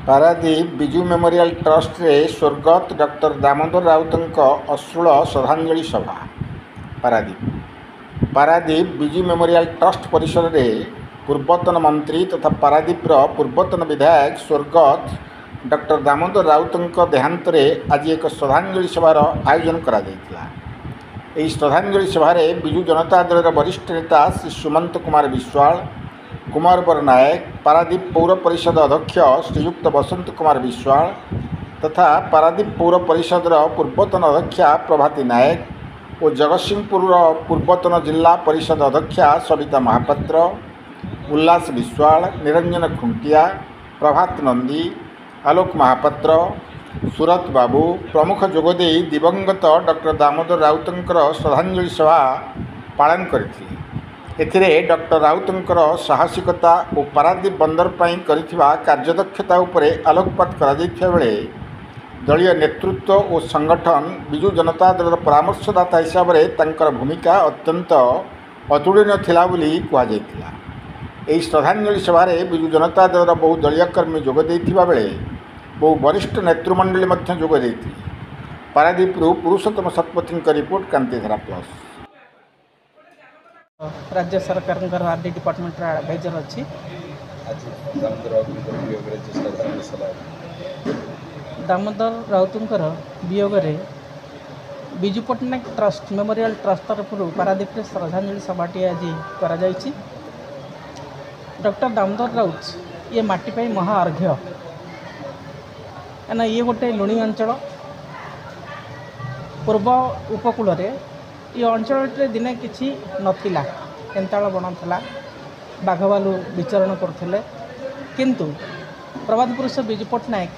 Paradip Biju memorial trust रे स्वर्गत doctor Damodar Raut अश्रुल श्रद्धांजलि सभा पारादीप विजु मेमोरियल ट्रस्ट परिसर रे पूर्वतन मंत्री तथा पारादीप पूर्वतन विधायक स्वर्गत डॉक्टर दामोदर राउत देहांत आज एक श्रद्धांजलि सभार आयोजन करा श्रद्धांजलि सभा विजु जनता दल वरिष्ठ नेता श्री सुमंत कुमार विश्वाल कुमार बर नायक पारादीप पौर परिषद अध्यक्ष श्रीयुक्त बसंत कुमार विश्वाल तथा पारादीप पौर परिषद पूर्वतन अध्यक्षा प्रभाती नायक और जगतसिंहपुर पूर्वतन जिला परिषद अध्यक्षा सविता महापात्र उल्लास विश्वाल निरंजन खुंटिया प्रभात नंदी आलोक महापात्र सूरत बाबू प्रमुख जोगदे दिवंगत डॉक्टर दामोदर राउत श्रद्धांजलि सभा पालन करथिले। एथिरे डॉक्टर राउत साहसिकता और पारादीप बंदर करिथिबा कार्यदक्षता उपरे आलोकपात करा जायथिबा बेले दलीय नेतृत्व और संगठन विजु जनता दल परामर्शदाता हिसाब से तांकर भूमिका अत्यंत अतुलनीय थिला बोली कहा जायथिला। एही श्रद्धांजलि सभा विजु जनता दल बहु दलीय कर्मी जोग देथिबा बेले बहु वरिष्ठ नेतृमंडली मध्य जोग देथिले। Paradip Purushottam Satapathy report Kantidhara plus. राज्य सरकार आरडी डिपार्टमेंट एडवाइजर अच्छी दामोदर राउत वियोग Biju Patnaik trust memorial trust तरफ पारादीप श्रद्धांजलि सभाटी आज करा डॉक्टर दामोदर राउत ये माटी महाअर्घ्य ना ये गोटे लुणी अंचल पूर्व उपकूल ये अंचल दिने किसी नथिला केन्ताल बण था बाघ भालू विचरण करते किंतु प्रभात पुरुष विजु पट्टनायक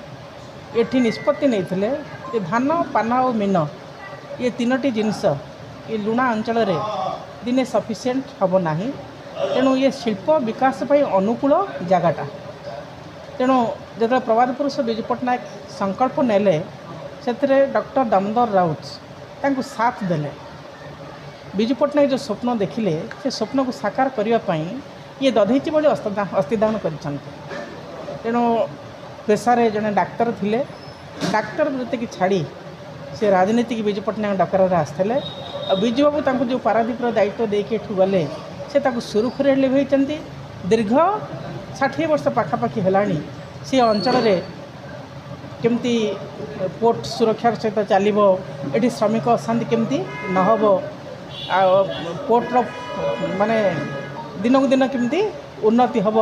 ये निष्पत्ति नहीं धान पान और मीन ये तीनोटी जिनस ये लुणा अंचल दिने सफिसीयंट हम ना तेणु ये शिल्प विकास अनुकूल जगटा तेणु जो प्रभात पुरुष विजु पट्टनायक संकल्प नेले से डॉक्टर दामोदर राउत साथ देले। विजु पट्टनायक जो स्वप्न देखिले से स्वप्न को साकार करने ये दधीची बोली अस्थिदान कर तेणु पेशार जड़े डाक्तर थिले डाक्तर वृत्ति की छाड़ी से राजनीति की विजु पट्टनायक डकर आसते विजु बाबू जो पारादीप दायित्व देके गले से सुरुखुरी लिभे दीर्घ 60 वर्ष पाखापाखि है सी अंचल केमती पोर्ट सुरक्षार सहित चलो ये श्रमिक अशांति केमती नहब पोर्टर माने दिन को दिन केमती उन्नति हम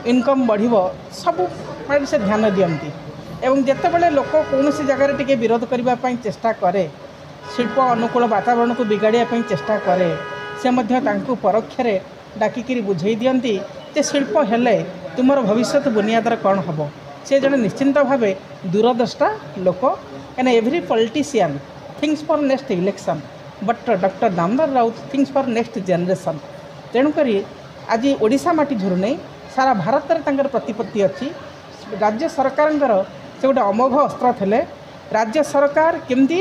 इनकम बढ़ सब से ध्यान दियंती एवं जिते बड़े लोक कौन सी जगह टे विरोध करने चेष्टा करे शिल्प अनुकूल वातावरण को बिगाड़िया चेष्टा करे से परोक्ष डाकिकी बुझे दियंती जे शिल्प हेले तुमर भविष्य बुनियादर कौन हम से जड़े निश्चिंत भाव दूरद्रष्टा लोक and every politician things for next election but doctor Damodar Raut things for next generation तेणुक आज ओडिशा माटी झुरु नहीं सारा भारत में प्रतिपत्ति अच्छी राज्य सरकार से गोटे अमोघ अस्त्र थे राज्य सरकार केमती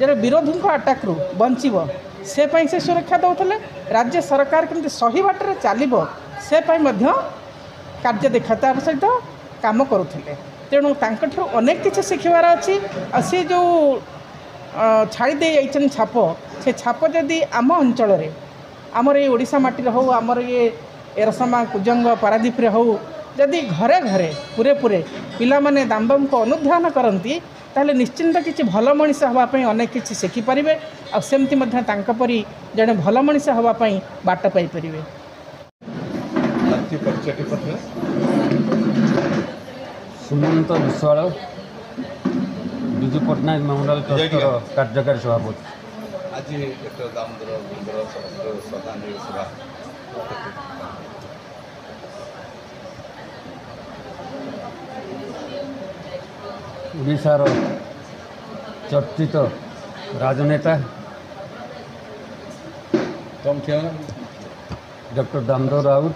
जो विरोधी आटाक रू बचब से सुरक्षा दौले राज्य सरकार केमती सही बाटर चलो से कार्य देखा सहित काम करुले तेणु अनेक किसी शिखबार अच्छी सी जो छाड़ी दे छाप से छाप जदि आम अंचल आमर ये ओडिशा माटी हो आमर ये एरसमा कुजंग पारादीप हो जदि घरे घरे पूरे पूरे पिला माने दामबाबू को अनुध्यान करती ताहले निश्चिंत किसी भल मनीष हाँपाई अनेक किसी शिखिपारे आमती परी जड़े भल मनीष हाँपाई बाट पाइपर। सुमंत विश्वाल विजु पट्टनायक मेमोरियल ट्रस्ट कार्यकारी सभापति आज डॉक्टर दामोदर श्रद्धांजलि सभा ओडिशार चर्चित राजनेता डॉक्टर दामोदर राउत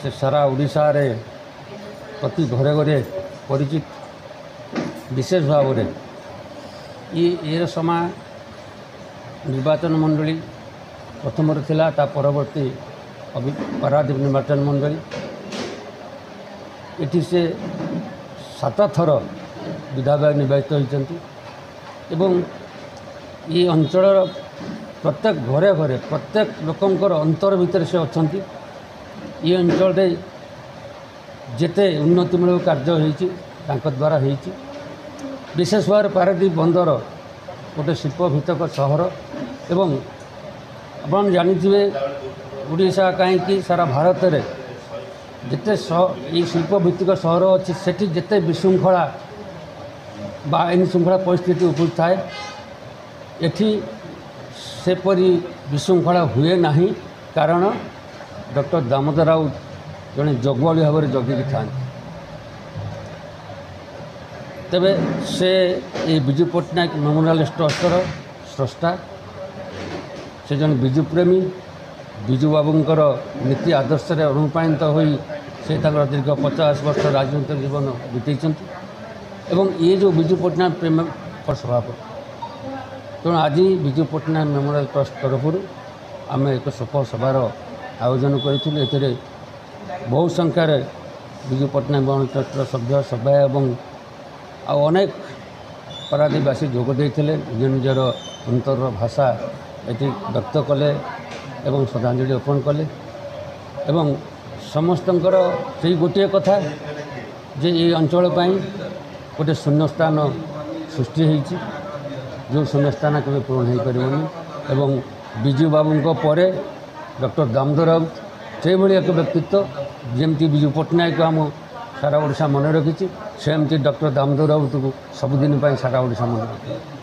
से सारा ओडिशा रे प्रति घरे घरे परिचित विशेष भाव में ये समय निर्वाचन मंडली प्रथम थिला ता परवर्ती पारादीप निर्वाचन मंडली ଏଠି ସେ 7 ଥର ବିଧାୟକ ନିର୍ବାଚିତ ହୋଇଛନ୍ତି ଏବଂ ଏ ଅଞ୍ଚଳର ପ୍ରତ୍ୟେକ ଘରେ ଘରେ ପ୍ରତ୍ୟେକ ଲୋକଙ୍କର ଅନ୍ତର ଭିତରେ ସେ ଅଛନ୍ତି। ଏ ଅଞ୍ଚଳରେ ଯେତେ ଉନ୍ନତିମୂଳକ କାର୍ଯ୍ୟ ହୋଇଛି ତାଙ୍କ ଦ୍ୱାରା ହୋଇଛି। ବିଶେଷ ଭାବରେ ପାରାଦୀପ ବନ୍ଦର ଗୋଟେ ଶିଳ୍ପଭିତ୍ତିକ ସହର ଏବଂ ଆପଣ ଜାଣିଥିବେ ଓଡ଼ିଶା କାହିଁକି ସାରା ଭାରତରେ ଯେତେ ଏଇ ଶିଳ୍ପଭିତ୍ତିକ ସହର ଅଛି ସେଠି ଯେତେ ବିଶୃଙ୍ଖଳା ବା ଆଇନ ଶୃଙ୍ଖଳା ପରିସ୍ଥିତି ଉପୁଜିଥାଏ ଏଠି ସେପରି ବିଶୃଙ୍ଖଳା ହୁଏ ନାହିଁ, କାରଣ ଡକ୍ଟର ଦାମୋଦର ରାଉତ ଜଣେ ଜଗୁଆଳି ଭାବରେ ଜଗିକି ଥାନ୍ତି। ତେବେ ସେ এই ବିଜୁ ପଟ୍ଟନାୟକ ମେମୋରିଆଲ ଟ୍ରଷ୍ଟର ସ୍ରଷ୍ଟା। ସେ ଜଣେ ବିଜୁ ପ୍ରେମୀ, ବିଜୁ ବାବୁଙ୍କର ନୀତି ଆଦର୍ଶରେ ଅନୁପ୍ରାଣିତ ହୋଇ ସେ ତାଙ୍କର ଦୀର୍ଘ 50 ବର୍ଷ ରାଜନୈତିକ ଜୀବନ ବିତେଇଛନ୍ତି ଏବଂ ଏ ଯେଉଁ ବିଜୁ ପଟ୍ଟନାୟକ ପ୍ରେମ ସଭାପତି। ତେଣୁ ଆଜି ବିଜୁ ପଟ୍ଟନାୟକ ମେମୋରିଆଲ ଟ୍ରଷ୍ଟ ତରଫରୁ ଆମେ ଏକ ଶୋକ ସଭାର ଆୟୋଜନ କରିଥିଲୁ। ଏଥିରେ ବହୁ ସଂଖ୍ୟାରେ ବିଜୁ ପଟ୍ଟନାୟକ ମେମୋରିଆଲ ଟ୍ରଷ୍ଟର ସଭ୍ୟ ସଭ୍ୟା ଏବଂ ଆଉ ଅନେକ ପାରାଦୀପବାସୀ ଯୋଗ ଦେଇଥିଲେ। ନିଜ ନିଜର ଅନ୍ତରର ଭାଷା ଏଠି ବ୍ୟକ୍ତ କଲେ ଏବଂ ଶ୍ରଦ୍ଧାଞ୍ଜଳି ଅର୍ପଣ କଲେ ଏବଂ ସମସ୍ତଙ୍କର ସେଇ ଗୋଟିଏ କଥା ଯେ এই ଅଞ୍ଚଳ ପାଇଁ ଗୋଟେ ଶୂନ୍ୟସ୍ଥାନ ସୃଷ୍ଟି ହୋଇଛି, ଯେଉଁ ଶୂନ୍ୟସ୍ଥାନ କେବେ ପୂରଣ ହୋଇପାରିବନି ଏବଂ ବିଜୁ ବାବୁଙ୍କ ପରେ ଡକ୍ଟର ଦାମୋଦର ରାଉତ ସେଇଭଳି ଏକ ବ୍ୟକ୍ତିତ୍ୱ ଯେମିତି ବିଜୁ ପଟ୍ଟନାୟକ ଆମ ସାରା ଓଡ଼ିଶା ମନେ ରଖିଛି, ସେମିତି ଡକ୍ଟର ଦାମୋଦର ରାଉତକୁ ସବୁଦିନ ପାଇଁ ସାରା ଓଡ଼ିଶା ମନେ ରଖିଛି।